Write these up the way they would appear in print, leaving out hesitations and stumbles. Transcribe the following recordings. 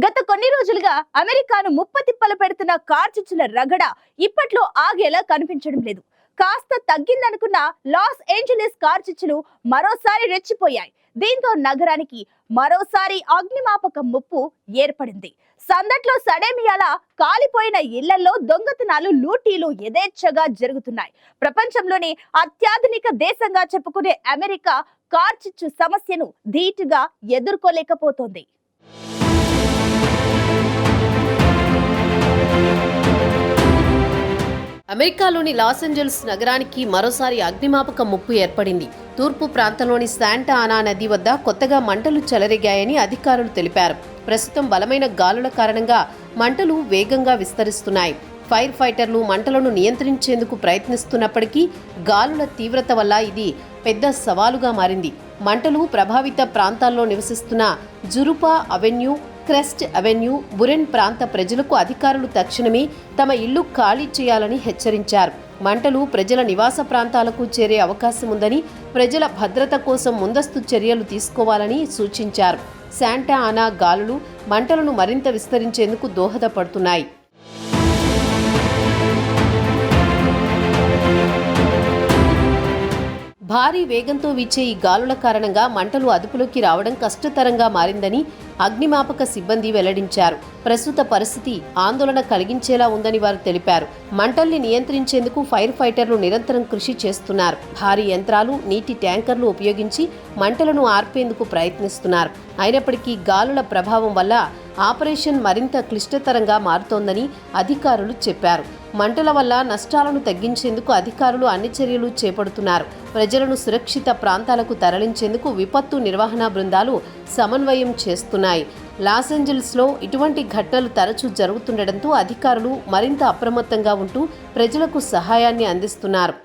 గత కొన్ని రోజులుగా అమెరికాను ముప్పతిప్పలు పెడుతున్న కార్చిచ్చుల రగడ ఇప్పట్లో ఆగేలా కనిపించడం లేదు. కాస్త తగ్గిందనుకున్న లాస్ ఏంజలీస్ కార్చిచ్చులు మరోసారి రెచ్చిపోయాయి. దీంతో నగరానికి మరోసారి అగ్నిమాపక ముప్పు ఏర్పడింది. సందట్లో సడేమియాల కాలిపోయిన ఇళ్లలో దొంగతనాలు, లూటీలు యథేచ్ఛగా జరుగుతున్నాయి. ప్రపంచంలోనే అత్యాధునిక దేశంగా చెప్పుకునే అమెరికా కార్చిచ్చు సమస్యను ధీటుగా ఎదుర్కోలేకపోతోంది. అమెరికాలోని లాస్ ఏంజల్స్ నగరానికి మరోసారి అగ్నిమాపక ముప్పు ఏర్పడింది. తూర్పు ప్రాంతంలోని శాంటా ఆనా నది వద్ద కొత్తగా మంటలు చెలరేగాయని అధికారులు తెలిపారు. ప్రస్తుతం బలమైన గాలుల కారణంగా మంటలు వేగంగా విస్తరిస్తున్నాయి. ఫైర్ ఫైటర్లు మంటలను నియంత్రించేందుకు ప్రయత్నిస్తున్నప్పటికీ గాలుల తీవ్రత వల్ల ఇది పెద్ద సవాలుగా మారింది. మంటలు ప్రభావిత ప్రాంతాల్లో నివసిస్తున్న జురుపా అవెన్యూ, క్రెస్ట్ అవెన్యూ, బురెన్ ప్రాంత ప్రజలకు అధికారులు తక్షణమే తమ ఇళ్లు ఖాళీ చేయాలని హెచ్చరించారు. మంటలు ప్రజల నివాస ప్రాంతాలకు చేరే అవకాశం ఉందని, ప్రజల భద్రత కోసం ముందస్తు చర్యలు తీసుకోవాలని సూచించారు. శాంటా ఆనా గాలులు మంటలను మరింత విస్తరించేందుకు దోహదపడుతున్నాయి. భారీ వేగంతో వీచే ఈ గాలుల కారణంగా మంటలు అదుపులోకి రావడం కష్టతరంగా మారిందని అగ్నిమాపక సిబ్బంది వెల్లడించారు. ప్రస్తుత పరిస్థితి ఆందోళన కలిగించేలా ఉందని వారు తెలిపారు. మంటల్ని నియంత్రించేందుకు ఫైర్ ఫైటర్లు నిరంతరం కృషి చేస్తున్నారు. భారీ యంత్రాలు, నీటి ట్యాంకర్లు ఉపయోగించి మంటలను ఆర్పేందుకు ప్రయత్నిస్తున్నారు. అయినప్పటికీ గాలుల ప్రభావం వల్ల ఆపరేషన్ మరింత క్లిష్టతరంగా మారుతోందని అధికారులు చెప్పారు. మంటల వల్ల నష్టాలను తగ్గించేందుకు అధికారులు అన్ని చర్యలు చేపడుతున్నారు. ప్రజలను సురక్షిత ప్రాంతాలకు తరలించేందుకు విపత్తు నిర్వహణ బృందాలు సమన్వయం చేస్తున్నాయి. లాస్ ఏంజల్స్లో ఇటువంటి ఘటనలు తరచూ జరుగుతుండటంతో అధికారులు మరింత అప్రమత్తంగా ఉంటూ ప్రజలకు సహాయాన్ని అందిస్తున్నారు.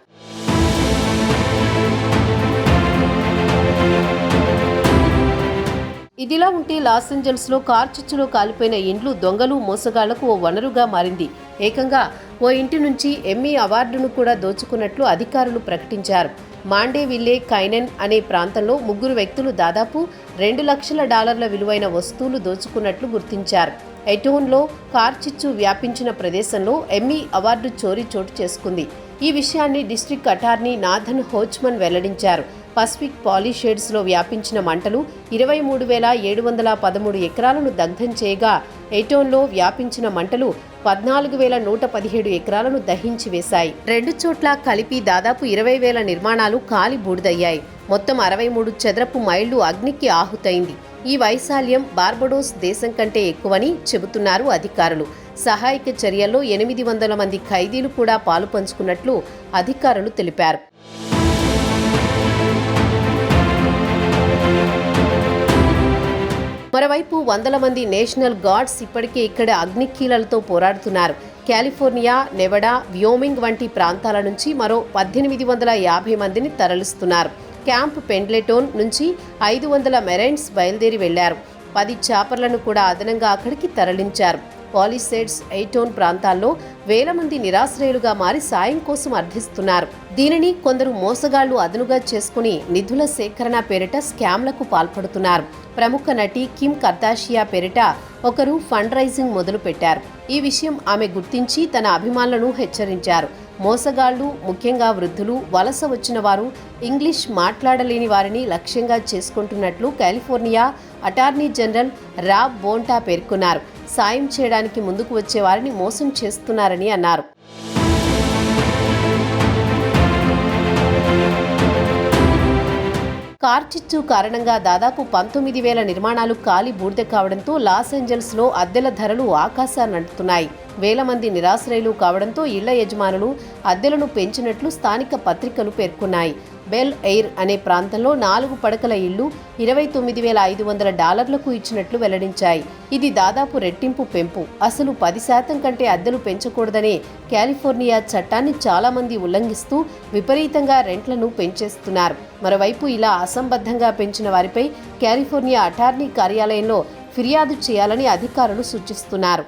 ఇదిలా ఉంటే లాస్ ఏంజల్స్లో కార్చిచ్చులో కాలిపోయిన ఇండ్లు దొంగలు, మోసగాళ్లకు ఓ వనరుగా మారింది. ఏకంగా ఓ ఇంటి నుంచి ఎమ్మీ అవార్డును కూడా దోచుకున్నట్లు అధికారులు ప్రకటించారు. మాండేవిల్లే కైనెన్ అనే ప్రాంతంలో 3 వ్యక్తులు దాదాపు $2 లక్షల విలువైన వస్తువులు దోచుకున్నట్లు గుర్తించారు. ఎటోన్లో కార్చిచ్చు వ్యాపించిన ప్రదేశంలో ఎమ్మీ అవార్డు చోరీ చోటు చేసుకుంది. ఈ విషయాన్ని డిస్ట్రిక్ట్ అటార్నీ నాథన్ హోచ్మన్ వెల్లడించారు. పసిఫిక్ పాలిషేడ్స్లో వ్యాపించిన మంటలు 23,713 ఎకరాలను దగ్ధం చేయగా, ఎటోన్లో వ్యాపించిన మంటలు 14,117 ఎకరాలను దహించి వేశాయి. 2 చోట్ల కలిపి దాదాపు 20,000 నిర్మాణాలు కాలి బూడిదయ్యాయి. మొత్తం 63 చదరపు మైళ్లు అగ్నికి ఆహుతైంది. ఈ వైశాల్యం బార్బడోస్ దేశం కంటే ఎక్కువని చెబుతున్నారు అధికారులు. సహాయక చర్యల్లో 800 మంది ఖైదీలు కూడా పాలు పంచుకున్నట్లు అధికారులు తెలిపారు. మరోవైపు 100 మంది నేషనల్ గార్డ్స్ ఇప్పటికే ఇక్కడ అగ్నికీలలతో పోరాడుతున్నారు. కాలిఫోర్నియా, నెవడా, వ్యోమింగ్ వంటి ప్రాంతాల నుంచి మరో 1850 మందిని తరలిస్తున్నారు. క్యాంప్ పెండ్లెటోన్ నుంచి 500 మెరైన్స్ బయలుదేరి వెళ్లారు. 10 చాపర్లను కూడా అదనంగా అక్కడికి తరలించారు. పాలిసేడ్స్, ఎయిటోన్ ప్రాంతాల్లో వేల మంది నిరాశ్రయులుగా మారి సాయం కోసం అర్థిస్తున్నారు. దీనిని కొందరు మోసగాళ్లు అదనుగా చేసుకుని నిధుల సేకరణ పేరిట స్కామ్లకు పాల్పడుతున్నారు. ప్రముఖ నటి కిమ్ కర్దాషియా పేరిట ఒకరు ఫండ్ రైజింగ్ మొదలు పెట్టారు. ఈ విషయం ఆమె గుర్తించి తన అభిమానులను హెచ్చరించారు. మోసగాళ్లు, ముఖ్యంగా వృద్ధులు, వలస వచ్చిన వారు, ఇంగ్లీష్ మాట్లాడలేని వారిని లక్ష్యంగా చేసుకుంటున్నట్లు కాలిఫోర్నియా అటార్నీ జనరల్ రాబ్ బోంటా పేర్కొన్నారు. సాయం చేయడానికి ముందుకు వచ్చే వారిని మోసం చేస్తున్నారని అన్నారు. కార్చిచ్చు కారణంగా దాదాపు 19,000 నిర్మాణాలు కాలి బూడిద కావడంతో లాస్ ఏంజల్స్లో అద్దెల ధరలు ఆకాశాన్నంటుతున్నాయి. వేల మంది నిరాశ్రయులు కావడంతో ఇళ్ల యజమానులు అద్దెలను పెంచినట్లు స్థానిక పత్రికలు పేర్కొన్నాయి. బెల్ ఎయిర్ అనే ప్రాంతంలో 4 పడకల ఇళ్లు $29,500 ఇచ్చినట్లు వెల్లడించాయి. ఇది దాదాపు రెట్టింపు పెంపు. అసలు 10% కంటే అద్దెలు పెంచకూడదనే కాలిఫోర్నియా చట్టాన్ని చాలా మంది ఉల్లంఘిస్తూ విపరీతంగా రెంట్లను పెంచేస్తున్నారు. మరోవైపు ఇలా అసంబద్ధంగా పెంచిన వారిపై కాలిఫోర్నియా అటార్నీ కార్యాలయంలో ఫిర్యాదు చేయాలని అధికారులు సూచిస్తున్నారు.